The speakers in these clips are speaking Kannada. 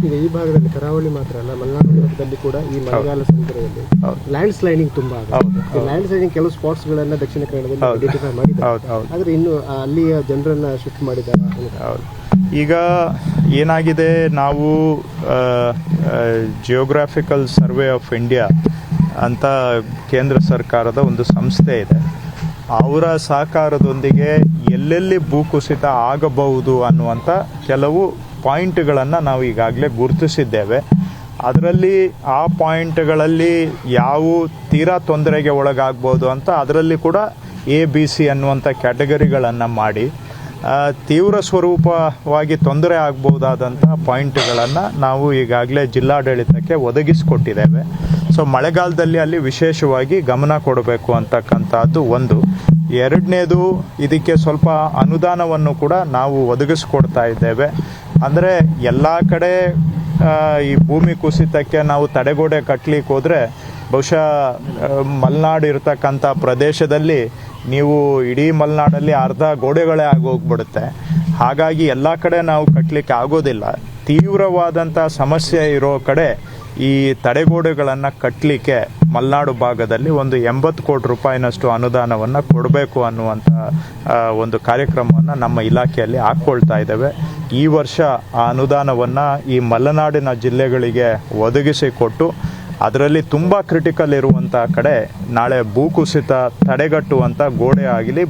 ಈಗ ಈ ಭಾಗದಲ್ಲಿ ಕರಾವಳಿ ಮಾತ್ರ ಅಲ್ಲ, ಮಲೆನಾಡು ಭಾಗದಲ್ಲಿ ಕೂಡ ಈ ಮಳೆಗಾಲ ಸಂದರ್ಭದಲ್ಲಿ ಲ್ಯಾಂಡ್ ಸ್ಲೈಡಿಂಗ್ ತುಂಬಾ ಆಗುತ್ತೆ. ಲ್ಯಾಂಡ್ ಸ್ಲೈಡಿಂಗ್ ಕೆಲವು ಸ್ಪಾಟ್ಸ್ ಗಳನ್ನ ದಕ್ಷಿಣ ಕನ್ನಡದಲ್ಲಿ ಐಡೆಂಟಿಫೈ ಮಾಡಿದ್ದಾರೆ. ಆದ್ರೆ ಇನ್ನು ಅಲ್ಲಿಯ ಜನರನ್ನ ಶಿಫ್ಟ್ ಮಾಡಿದ್ದಾರೆ. ಈಗ ಏನಾಗಿದೆ, ನಾವು ಜಿಯೋಗ್ರಾಫಿಕಲ್ ಸರ್ವೆ ಆಫ್ ಇಂಡಿಯಾ ಅಂತ ಕೇಂದ್ರ ಸರ್ಕಾರದ ಒಂದು ಸಂಸ್ಥೆ ಇದೆ. ಅವರ ಸಹಕಾರದೊಂದಿಗೆ ಎಲ್ಲೆಲ್ಲಿ ಭೂಕುಸಿತ ಆಗಬಹುದು ಅನ್ನುವಂಥ ಕೆಲವು ಪಾಯಿಂಟ್ಗಳನ್ನು ನಾವು ಈಗಾಗಲೇ ಗುರುತಿಸಿದ್ದೇವೆ. ಅದರಲ್ಲಿ ಆ ಪಾಯಿಂಟ್ಗಳಲ್ಲಿ ಯಾವ ತೀರಾ ತೊಂದರೆಗೆ ಒಳಗಾಗ್ಬೋದು ಅಂತ ಅದರಲ್ಲಿ ಕೂಡ ABC ಅನ್ನುವಂಥ ಕ್ಯಾಟಗರಿಗಳನ್ನು ಮಾಡಿ ತೀವ್ರ ಸ್ವರೂಪವಾಗಿ ತೊಂದರೆ ಆಗ್ಬೋದಾದಂಥ ಪಾಯಿಂಟ್ಗಳನ್ನು ನಾವು ಈಗಾಗಲೇ ಜಿಲ್ಲಾಡಳಿತಕ್ಕೆ ಒದಗಿಸಿಕೊಟ್ಟಿದ್ದೇವೆ. ಸೊ ಮಳೆಗಾಲದಲ್ಲಿ ಅಲ್ಲಿ ವಿಶೇಷವಾಗಿ ಗಮನ ಕೊಡಬೇಕು ಅಂತಕ್ಕಂಥದ್ದು ಒಂದು. ಎರಡನೇದು, ಇದಕ್ಕೆ ಸ್ವಲ್ಪ ಅನುದಾನವನ್ನು ಕೂಡ ನಾವು ಒದಗಿಸ್ಕೊಡ್ತಾ ಇದ್ದೇವೆ. ಅಂದರೆ ಎಲ್ಲ ಕಡೆ ಈ ಭೂಮಿ ಕುಸಿತಕ್ಕೆ ನಾವು ತಡೆಗೋಡೆ ಕಟ್ಟಲಿಕ್ಕೆ ಹೋದರೆ ಬಹುಶಃ ಮಲೆನಾಡು ಇರತಕ್ಕಂಥ ಪ್ರದೇಶದಲ್ಲಿ ನೀವು ಇಡೀ ಮಲೆನಾಡಲ್ಲಿ ಅರ್ಧ ಗೋಡೆಗಳೇ ಆಗೋಗ್ಬಿಡುತ್ತೆ. ಹಾಗಾಗಿ ಎಲ್ಲ ಕಡೆ ನಾವು ಕಟ್ಟಲಿಕ್ಕೆ ಆಗೋದಿಲ್ಲ. ತೀವ್ರವಾದಂಥ ಸಮಸ್ಯೆ ಇರೋ ಕಡೆ ಈ ತಡೆಗೋಡೆಗಳನ್ನು ಕಟ್ಟಲಿಕ್ಕೆ ಮಲೆನಾಡು ಭಾಗದಲ್ಲಿ ಒಂದು 80 ಕೋಟಿ ರೂಪಾಯಿನಷ್ಟು ಅನುದಾನವನ್ನು ಕೊಡಬೇಕು ಅನ್ನುವಂಥ ಒಂದು ಕಾರ್ಯಕ್ರಮವನ್ನು ನಮ್ಮ ಇಲಾಖೆಯಲ್ಲಿ ಹಾಕ್ಕೊಳ್ತಾ ಇದ್ದೇವೆ. ಈ ವರ್ಷ ಆ ಅನುದಾನವನ್ನು ಈ ಮಲೆನಾಡಿನ ಜಿಲ್ಲೆಗಳಿಗೆ ಒದಗಿಸಿಕೊಟ್ಟು ಅದರಲ್ಲಿ ತುಂಬ ಕ್ರಿಟಿಕಲ್ ಇರುವಂಥ ಕಡೆ ನಾಳೆ ಭೂಕುಸಿತ ತಡೆಗಟ್ಟುವಂಥ ಗೋಡೆ ಆಗಲಿ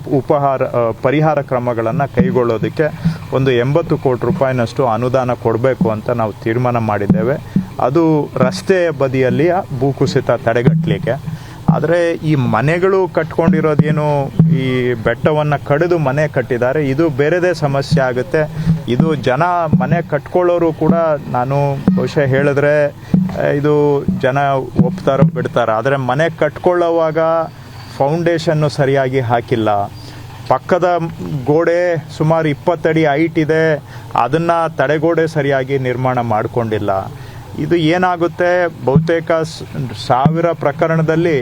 ಪರಿಹಾರ ಕ್ರಮಗಳನ್ನು ಕೈಗೊಳ್ಳೋದಕ್ಕೆ ಒಂದು 80 ಕೋಟಿ ರೂಪಾಯಿನಷ್ಟು ಅನುದಾನ ಕೊಡಬೇಕು ಅಂತ ನಾವು ತೀರ್ಮಾನ ಮಾಡಿದ್ದೇವೆ. ಅದು ರಸ್ತೆ ಬದಿಯಲ್ಲಿಯ ಭೂಕುಸಿತ ತಡೆಗಟ್ಟಲಿಕ್ಕೆ. ಆದರೆ ಈ ಮನೆಗಳು ಕಟ್ಕೊಂಡಿರೋದೇನು, ಈ ಬೆಟ್ಟವನ್ನು ಕಡಿದು ಮನೆ ಕಟ್ಟಿದ್ದಾರೆ, ಇದು ಬೇರೆದೇ ಸಮಸ್ಯೆ ಆಗುತ್ತೆ. ಇದು ಜನ ಮನೆ ಕಟ್ಕೊಳ್ಳೋರು ಕೂಡ ನಾನು ಬಹುಶಃ ಹೇಳಿದ್ರೆ ಇದು ಜನ ಒಪ್ತಾರೋ ಬಿಡ್ತಾರೆ. ಆದರೆ ಮನೆ ಕಟ್ಕೊಳ್ಳೋವಾಗ ಫೌಂಡೇಶನ್ನು ಸರಿಯಾಗಿ ಹಾಕಿಲ್ಲ, ಪಕ್ಕದ ಗೋಡೆ ಸುಮಾರು 20 ಅಡಿ ಹೈಟ್ ಇದೆ, ಅದನ್ನು ತಡೆಗೋಡೆ ಸರಿಯಾಗಿ ನಿರ್ಮಾಣ ಮಾಡಿಕೊಂಡಿಲ್ಲ. ಇದು ಏನಾಗುತ್ತೆ, ಬಹುತೇಕ 1000 ಪ್ರಕರಣದಲ್ಲಿ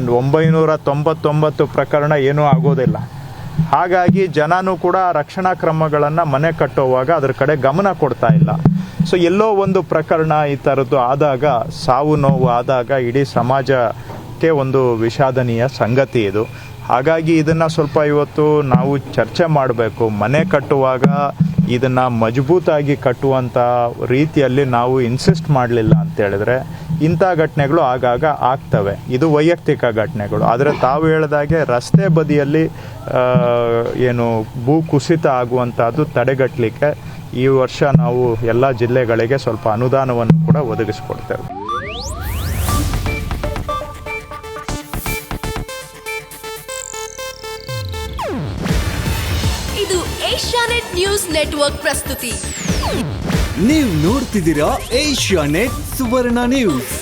999 ಪ್ರಕರಣ ಏನೂ ಆಗೋದಿಲ್ಲ. ಹಾಗಾಗಿ ಜನನೂ ಕೂಡ ರಕ್ಷಣಾ ಕ್ರಮಗಳನ್ನು ಮನೆ ಕಟ್ಟುವಾಗ ಅದರ ಕಡೆ ಗಮನ ಕೊಡ್ತಾ ಇಲ್ಲ. ಸೊ ಎಲ್ಲೋ ಒಂದು ಪ್ರಕರಣ ಈ ಥರದ್ದು ಆದಾಗ, ಸಾವು ನೋವು ಆದಾಗ ಇಡೀ ಸಮಾಜಕ್ಕೆ ಒಂದು ವಿಷಾದನೀಯ ಸಂಗತಿ ಇದು. ಹಾಗಾಗಿ ಇದನ್ನು ಸ್ವಲ್ಪ ಇವತ್ತು ನಾವು ಚರ್ಚೆ ಮಾಡಬೇಕು. ಮನೆ ಕಟ್ಟುವಾಗ ಇದನ್ನು ಮಜಬೂತಾಗಿ ಕಟ್ಟುವಂಥ ರೀತಿಯಲ್ಲಿ ನಾವು ಇನ್ಸಿಸ್ಟ್ ಮಾಡಲಿಲ್ಲ ಅಂತೇಳಿದ್ರೆ ಇಂಥ ಘಟನೆಗಳು ಆಗಾಗ ಆಗ್ತವೆ. ಇದು ವೈಯಕ್ತಿಕ ಘಟನೆಗಳು. ಆದರೆ ತಾವು ಹೇಳಿದಾಗೆ ರಸ್ತೆ ಬದಿಯಲ್ಲಿ ಏನು ಭೂ ಕುಸಿತ ಆಗುವಂಥದ್ದು ತಡೆಗಟ್ಟಲಿಕ್ಕೆ ಈ ವರ್ಷ ನಾವು ಎಲ್ಲ ಜಿಲ್ಲೆಗಳಿಗೆ ಸ್ವಲ್ಪ ಅನುದಾನವನ್ನು ಕೂಡ ಒದಗಿಸಿಕೊಡ್ತೇವೆ. ಇದು ಏಷ್ಯಾನೆಟ್ ನ್ಯೂಸ್ ನೆಟ್ವರ್ಕ್ ಪ್ರಸ್ತುತಿ. ನೀವು ನೋಡ್ತಿದ್ದೀರಾ ಏಷ್ಯಾನೆಟ್ ಸುವರ್ಣ ನ್ಯೂಸ್.